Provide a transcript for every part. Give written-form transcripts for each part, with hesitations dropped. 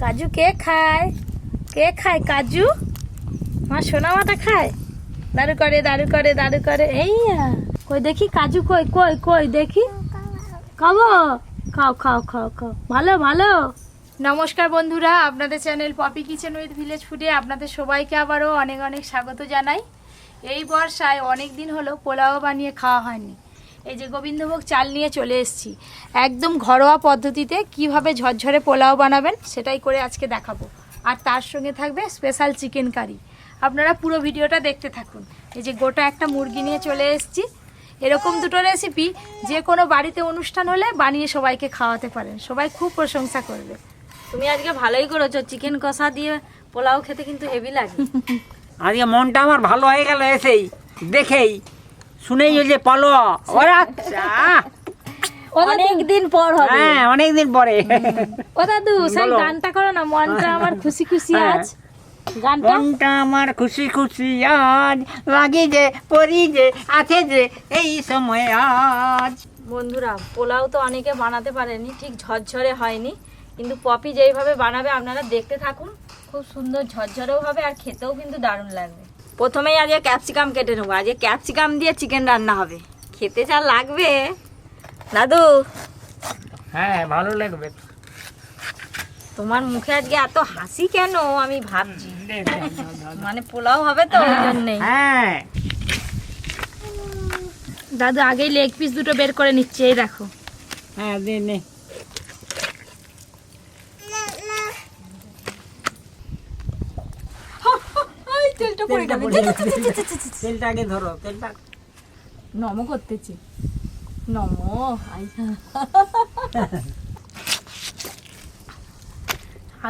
কাজু কে খায়? কে খায় কাজু? মা সোনা মাটা খায়। দারু করে দারু করে দারু করে। এই কই দেখি কাজু, কই কই কই দেখি। খাবো, খাও খাও খাও খাও। ভালো ভালো। নমস্কার বন্ধুরা, আপনাদের channel Poppy kitchen with village ফুডে আপনাদের সবাইকে আবারও অনেক অনেক স্বাগত জানাই। এই বর্ষায় অনেক দিন হলো পোলাও বানিয়ে খাওয়া হয়নি। এই যে গোবিন্দভোগ চাল নিয়ে চলে এসেছি। একদম ঘরোয়া পদ্ধতিতে কিভাবে ঝরঝরে পোলাও বানাবেন সেটাই করে আজকে দেখাবো। আর তার সঙ্গে থাকবে স্পেশাল চিকেন কারি। আপনারা পুরো ভিডিওটা দেখতে থাকুন। এই যে গোটা একটা মুরগি নিয়ে চলে এসেছি। এরকম দুটো রেসিপি যে কোনো বাড়িতে অনুষ্ঠান হলে বানিয়ে সবাইকে খাওয়াতে পারেন, সবাই খুব প্রশংসা করবে। তুমি আজকে ভালোই করেছো, চিকেন কষা দিয়ে পোলাও খেতে কিন্তু হেভি লাগে। আজকে মনটা আমার ভালো হয়ে গেল এসেই দেখেই শুনেই যে পোলাও। অনেকদিন পর হবে। হ্যাঁ, অনেকদিন পরে। ও দাদু সেই গানটা করো না, মনটা আমার খুশি খুশি আজ। গানটা মনটা আমার খুশি খুশি আজ, লাগে যে পরি যে আছে যে এই সময় আজ। বন্ধুরা, পোলাও তো অনেকে বানাতে পারেনি, ঠিক ঝরঝরে হয়নি, কিন্তু পপি যেইভাবে বানাবে আপনারা দেখতে থাকুন। খুব সুন্দর ঝরঝরেও হবে আর খেতেও কিন্তু দারুণ লাগবে। প্রথমেই আজকে ক্যাপসিকাম কেটে নেবো। আজকে ক্যাপসিকাম দিয়ে চিকেন রান্না হবে। খেতে যা লাগবে দাদু। হ্যাঁ, ভালো লাগবে। তোমার মুখে আজকে এত হাসি কেন আমি ভাবছি। মানে পোলাও হবে তো ওই জন্যেই। হ্যাঁ, দাদু আগেই লেগ পিস দুটো বের করে নিচ্ছে, এই দেখো। হ্যাঁ দে নে। তেলটা পড়ে গেল। তেলটা আগে ধরো, তেলটা নমো করতেছি। নমো।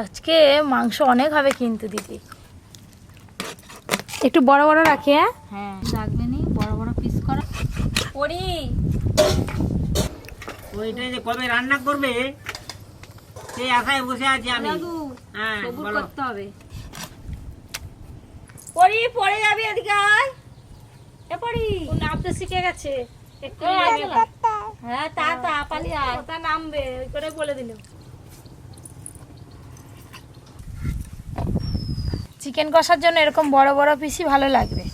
আজকে মাংস অনেক হবে কিন্তু দিদি, একটু বড় বড় রাখি। হ্যাঁ লাগবে নি, বড় বড় পিস করা। পরি ওইটা যে কবে রান্না করবে সেই আশায় বসে আছি আমি। দাদু হ্যাঁ, সবুর বলো। করতে হবে। পরি পড়ে যাবি, এদিকে আয়। এ পরি ও নামতে শিখে গেছে একটু। হ্যাঁ তা পালি আয়। ওটা নামবে ওই করে বলে দিল। চিকেন কষার জন্য এরকম বড় বড় পিসই ভালো লাগবে।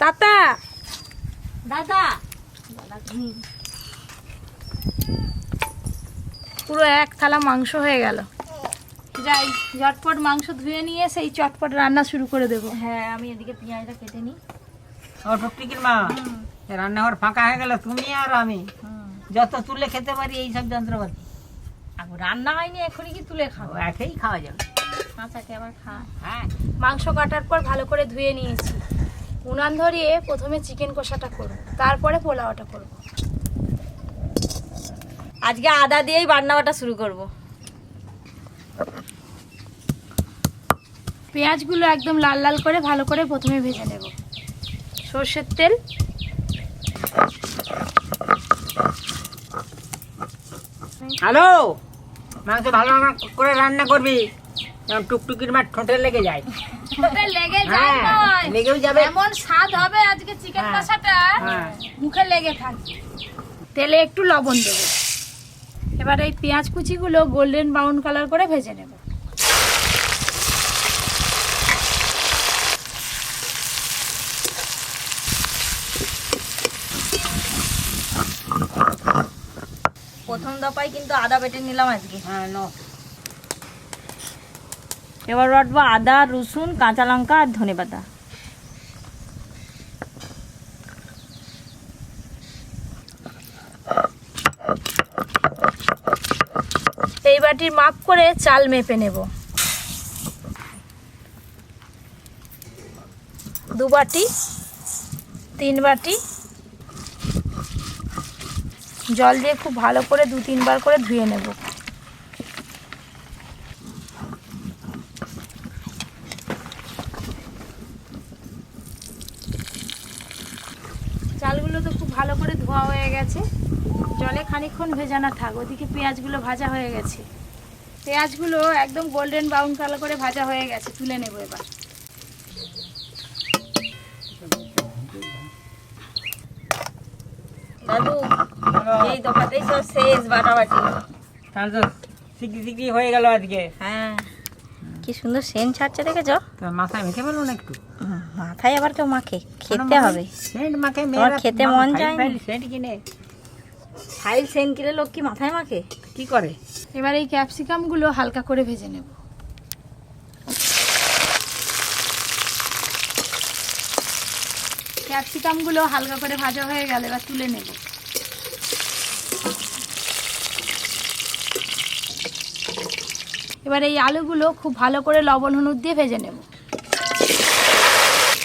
তাতা দাদা পুরো এক থালা মাংস হয়ে গেল। যাই ঝটপট মাংস ধুয়ে নিয়ে সেই চটপট রান্না শুরু করে দেবো। হ্যাঁ, আমি এদিকে পেঁয়াজটা কেটে নিই। ও টুকটিকির মা, রান্নাঘর ফাঁকা হয়ে গেল, তুমি আর আমি যত তুলে খেতে পারি এইসব যন্ত্রপাতি। রান্না হয়নি, এখনই কি তুলে খাবো? একেই খাওয়া যাবে। কাঁচাকে আবার খা। হ্যাঁ, মাংস কাটার পর ভালো করে ধুয়ে নিয়েছি। উনান ধরিয়ে প্রথমে চিকেন কষাটা করব, তারপরে পোলাওটা করব। আজকে আদা দিয়েই বান্না বাটা শুরু করব। পেঁয়াজগুলো একদম লাল লাল করে ভালো করে প্রথমে ভেজে নেব। সর্ষের তেল, হ্যালো, মাংস ভালো করে রান্না করবি, যেমন টুকটুকির মা ঠোঁটে লেগে যায়। ওটা লেগে যায় হ্যাঁ, নয়, লেগেও যাবে। এমন স্বাদ হবে আজকে চিকেন হ্যাঁ, কষাটা, হ্যাঁ। মুখে লেগে থাকবে। তেলে একটু লবণ দেব। এবার এই পেঁয়াজ কুচিগুলো গোল্ডেন ব্রাউন কালার করে ভেজে নেব। প্রথম দফায় কিন্তু আদা বেটে নিলাম আজকে। হ্যাঁ, নো। এবার বাটবো আদা, রসুন, কাঁচা লঙ্কা আর ধনেপাতা। এই বাটির মাপ করে চাল মেপে নেব। 2 বাটি, 3 বাটি জল দিয়ে খুব ভালো করে 2-3 বার করে ধুয়ে নেব। চালগুলো তো খুব ভালো করে ধোয়া হয়ে গেছে, জলে খানিকক্ষণ ভেজানো থাক। ওদিকে পেঁয়াজগুলো ভাজা হয়ে গেছে। পেঁয়াজগুলো একদম গোল্ডেন ব্রাউন কালার করে ভাজা হয়ে গেছে, তুলে নেব এবার। দাদু এই দফাতেই সব শেষ বাটাবাটি। তাহলে তো শিগগিরি শিগগিরি হয়ে গেল আজকে। হ্যাঁ, কি সুন্দর সেন্ট ছাড়ছে দেখেছো? তোর মাথায় মেখে ফেলো না একটু। মাথায় আবার কেউ মাখে? খেতে হবে। সেন্ট মাখে তোমার মেয়েরা খেতে মন যায় না? সেন্ট কিনে ফাইল সেন্ট কিনে লোক কি মাথায় মাখে? কি করে? এবার এই ক্যাপসিকামগুলো হালকা করে ভেজে নেব। ক্যাপসিকামগুলো হালকা করে ভাজা হয়ে গেল, এবার তুলে নেব। এবার এই আলুগুলো খুব ভালো করে লবণ হলুদ দিয়ে ভেজে নেব।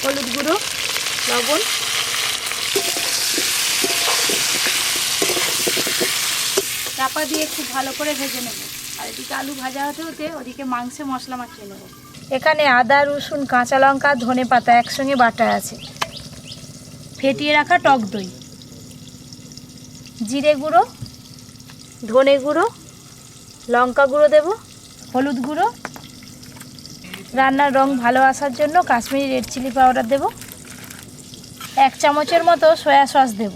হলুদ গুঁড়ো, লবণ, চাপা দিয়ে খুব ভালো করে ভেজে নেব। আর এদিকে আলু ভাজা হতে হতে ওদিকে মাংসে মশলা মাখিয়ে নেব। এখানে আদা, রসুন, কাঁচা লঙ্কা, ধনেপাতা একসঙ্গে বাটা আছে, ফেটিয়ে রাখা টক দই, জিরে গুঁড়ো, ধনে গুঁড়ো, লঙ্কা গুঁড়ো দেব, হলুদ গুঁড়ো, রান্নার রং ভালো আসার জন্য কাশ্মীরি রেড চিলি পাউডার দেব, 1 চামচের মতো সয়া সস দেব,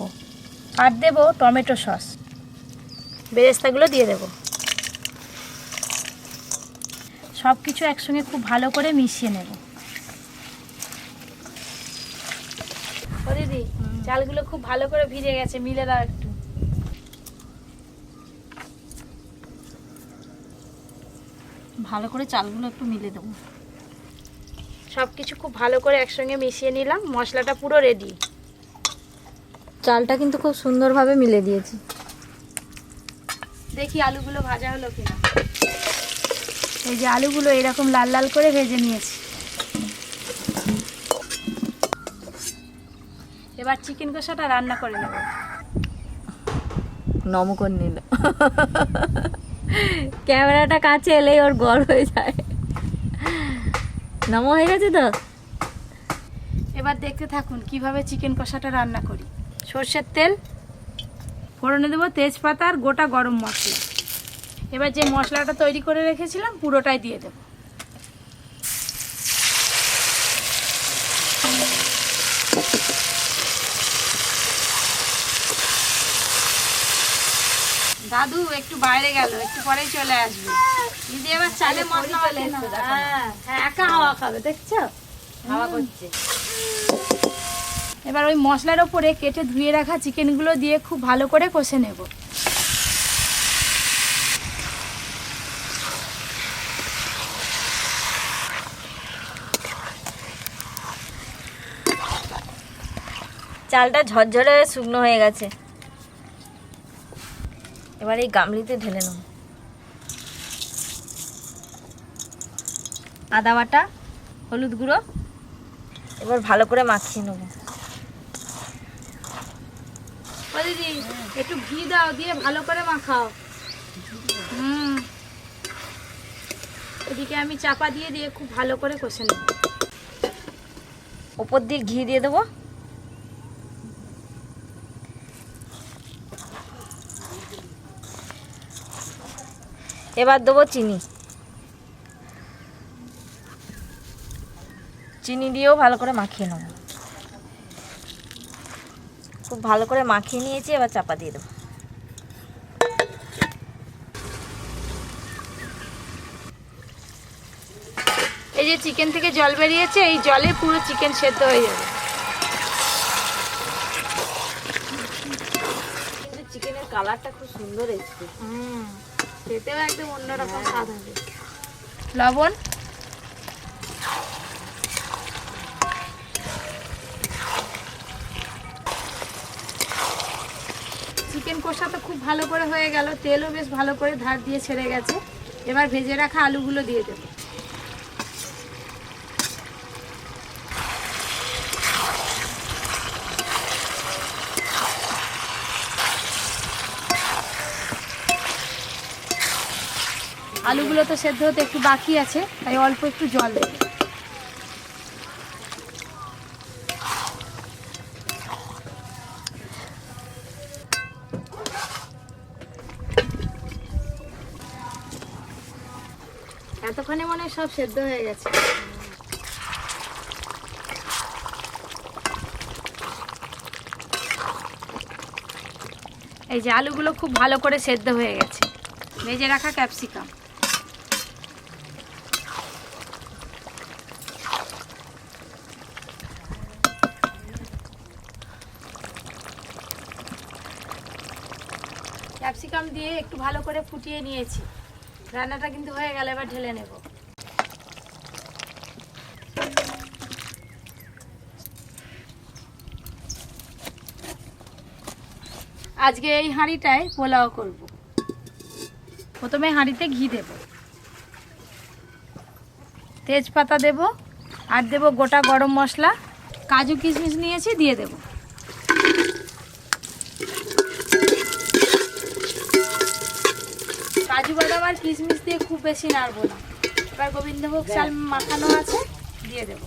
আর দেব টমেটো সস। বেরেস্তাগুলো দিয়ে দেব। সব কিছু একসঙ্গে খুব ভালো করে মিশিয়ে নেব। ও দিদি, চালগুলো খুব ভালো করে ভিজে গেছে, মিলে দাও একটু। ভালো করে চালগুলো একটু মিলে দেবো। সব কিছু খুব ভালো করে একসঙ্গে মিশিয়ে নিলাম, মশলাটা পুরো রেডি। চালটা কিন্তু খুব সুন্দরভাবে মিলে দিয়েছি। দেখি আলুগুলো ভাজা হলো কিনা। এই যে আলুগুলো এরকম লাল লাল করে ভেজে নিয়েছি। এবার চিকেন কষাটা রান্না করে নেব। নমকর নিল, ক্যামেরাটা কাছে এলেই ওর গড় হয়ে যায়। নম হয়ে গেছে তো। এবার দেখতে থাকুন কিভাবে চিকেন কষাটা রান্না করি। সর্ষের তেল, ফোড়নে দেবো তেজপাতা আর গোটা গরম মশলা। এবার যে মশলাটা তৈরি করে রেখেছিলাম পুরোটাই দিয়ে দেব। দাদু একটু বাইরে গেল, একটু পরেই চলে আসবে। দিদি এবার চালে মশলা চলে এসছে। হ্যাঁ, একা হাওয়া খাবে, দেখছো হাওয়া করছে। এবার ওই মশলার ওপরে কেটে ধুয়ে রাখা চিকেনগুলো দিয়ে খুব ভালো করে কষে নেব। চালটা ঝরঝরে শুকনো হয়ে গেছে। এবার এই গামলিতে ঢেলে নেব। আদা বাটা, হলুদ গুঁড়ো, এবার ভালো করে মাখিয়ে নেব। ও দিদি একটু ঘি দাও, দিয়ে ভালো করে মাখাও। এদিকে আমি চাপা দিয়ে দিয়ে খুব ভালো করে কষে নেব। ওপর দিয়ে ঘি দিয়ে দেবো। এবার দেবো চিনি। চিনি দিয়েও ভালো করে মাখিয়ে নেব। খুব ভালো করে মাখিয়ে নিয়েছি, এবার চাপা দিয়ে দেবো। এই যে চিকেন থেকে জল বেরিয়েছে, এই জলে পুরো চিকেন সেদ্ধ হয়ে যাবে। চিকেনের কালারটা খুব সুন্দর এসেছে। খেতেও একদম অন্যরকম স্বাদ হবে। লবণ, চিকেন কষা তো খুব ভালো করে হয়ে গেল, তেলও বেশ ভালো করে ধার দিয়ে ছেড়ে গেছে। এবার ভেজে রাখা আলুগুলো দিয়ে দেব। আলুগুলো তো সেদ্ধ হতে একটু বাকি আছে, তাই অল্প একটু জল দেব। এতক্ষণে মনে হয় সব সেদ্ধ হয়ে গেছে। এই যে আলুগুলো খুব ভালো করে সেদ্ধ হয়ে গেছে। ভেজে রাখা ক্যাপসিকাম, ক্যাপসিকাম দিয়ে একটু ভালো করে ফুটিয়ে নিয়েছি। রান্নাটা কিন্তু হয়ে গেল, এবার ঢেলে নেব। আজকে এই হাঁড়িটায় পোলাও করব। প্রথমে হাঁড়িতে ঘি দেব, তেজপাতা দেব, আর দেব গোটা গরম মশলা, কাজু কিশমিশ নিয়েছি দিয়ে দেব। কাজু বাদাম আর কিশমিশ দিয়ে খুব বেশি নাড়বো না। এবার গোবিন্দভোগ চাল মাখানো আছে, দিয়ে দেব।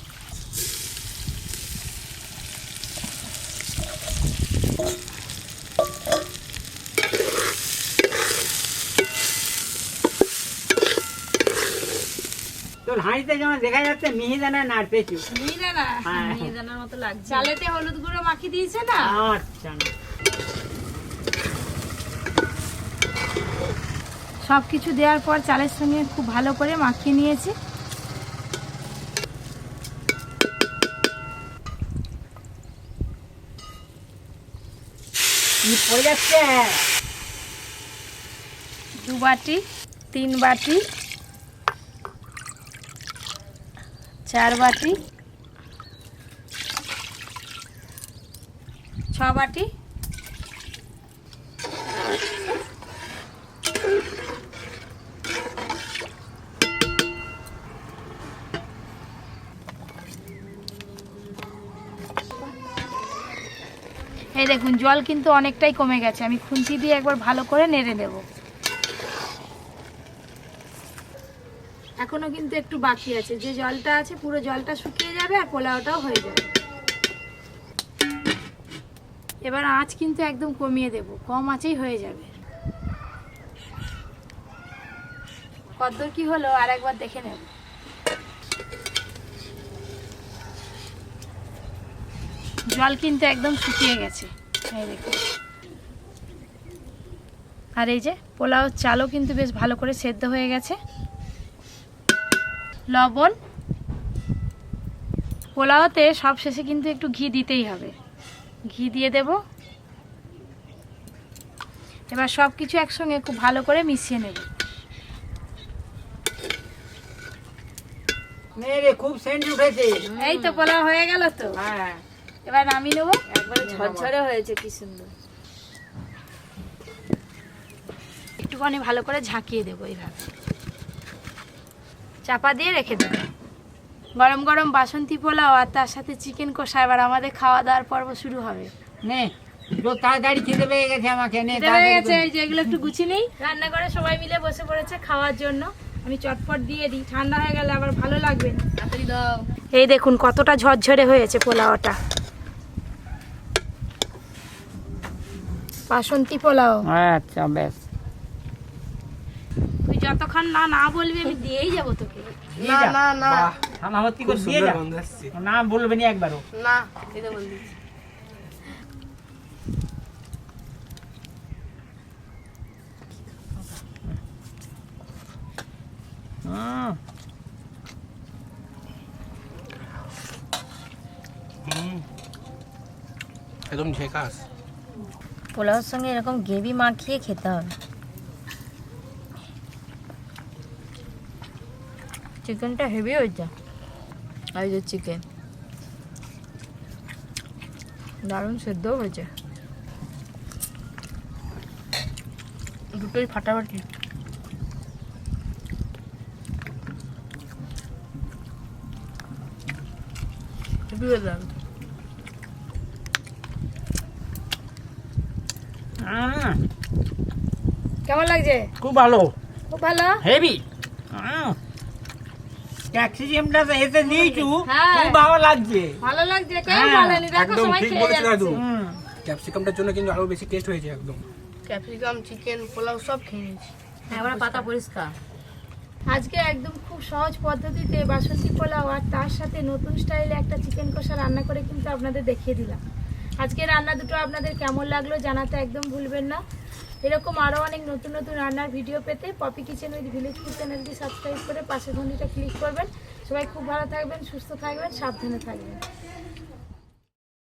তোর হাঁড়িতে যেমন দেখা যাচ্ছে মিহিদানা নাড়তেছি। মিহিদানা? হ্যাঁ। মিহিদানার মতো লাগছে। চালেতে হলুদ গুঁড়ো মাখিয়ে দিয়েছে না? আচ্ছা। সব কিছু দেওয়ার পর চালের সঙ্গে খুব ভালো করে মাখিয়ে নিয়েছি। পড়ে যাচ্ছে। 2 বাটি, 3 বাটি, 4 বাটি, 6 বাটি, এই দেখুন জল কিন্তু অনেকটাই কমে গেছে। আমি খুন্তি দিয়ে একবার ভালো করে নেড়ে দেব। এখনো কিন্তু একটু বাকি আছে, যে জলটা আছে পুরো জলটা শুকিয়ে যাবে আর পোলাওটাও হয়ে যাবে। এবার আঁচ কিন্তু একদম কমিয়ে দেব, কম আঁচেই হয়ে যাবে। কতদূর কি হলো আর একবার দেখে নেব। জল কিন্তু একদম শুকিয়ে গেছে, এই দেখুন। আর এই যে পোলাও চালও কিন্তু বেশ ভালো করে সেদ্ধ হয়ে গেছে। লবণ, পোলাওতে সব শেষে কিন্তু একটু ঘি দিতেই হবে, ঘি দিয়ে দেব। এবার সব কিছু একসঙ্গে খুব ভালো করে মিশিয়ে নেব। মেরে খুব সেন্ট উঠেছে। এই তো পোলাও হয়ে গেল তো। হ্যাঁ, এবার নামিয়ে নেবো। একবারে ঝরঝরে হয়েছে, কি সুন্দর। একটুখানি ভালো করে ঝাঁকিয়ে দেবো, এইভাবে চাপা দিয়ে রেখে দেবো। গরম গরম বাসন্তী পোলাও আর তার সাথে চিকেন কষা। এবার আমাদের খাওয়া দাওয়ার পর্ব শুরু হবে। নে তো তাড়াতাড়ি খেতে পেয়ে গেছে আমাকে। নে খিদে পেয়ে গেছে, এই যে এগুলো একটু গুছিয়ে নেই। রান্নাঘরে সবাই মিলে বসে পড়েছে খাওয়ার জন্য। আমি চটপট দিয়ে দিই, ঠান্ডা হয়ে গেলে আবার ভালো লাগবে না। তাড়াতাড়ি দাও। এই দেখুন কতটা ঝরঝরে হয়েছে পোলাওটা, বাসন্তী পোলাও। আচ্ছা বেশ। তুই যতক্ষণ না না বলবি আমি দিয়েই যাবো তোকে। না না না, আমার ভর্তি করে দিয়ে যা। না বলবে না একবারও। না এটা বলবি। একদম ঝেকাস। পোলাওর সঙ্গে এরকম গ্রেভি মাখিয়ে খেতে হবে। চিকেনটা হেভি হয়েছে। এই যে চিকেন দারুণ সেদ্ধ হয়েছে, দুটোই ফাটাফাটি। হেভি হয়ে যাবে। কেমন লাগছে? খুব ভালো, খুব ভালো, হেভি। ক্যাপসিকামটা তো এতে দিয়েছু, হ্যাঁ। খুব ভালো লাগছে। ভালো লাগছে। কেউ হ্যাঁ, বলেনি, দেখো একদম সবাই ঠিক খেয়ে বলেছো যাচ্ছে। দাদু। ক্যাপসিকামটার জন্য কিন্তু আরো বেশি টেস্ট হয়েছে একদম। ক্যাপসিকাম, চিকেন, পোলাও সব খেয়ে নিয়েছি। এবার পাতা পরিষ্কার। আজকে একদম খুব সহজ পদ্ধতিতে বাসন্তী পোলাও আর তার সাথে নতুন স্টাইলে একটা চিকেন কষা রান্না করে কিন্তু আপনাদের দেখিয়ে দিলাম। আজকে রান্না দুটো আপনাদের কেমন লাগলো জানাতে একদম ভুলবেন না। এরকম আরও অনেক নতুন নতুন রান্নার ভিডিও পেতে Poppy kitchen with village food চ্যানেলটি সাবস্ক্রাইব করে পাশের ঘন্টিটা ক্লিক করবেন। সবাই খুব ভালো থাকবেন, সুস্থ থাকবেন, সাবধানে থাকবেন।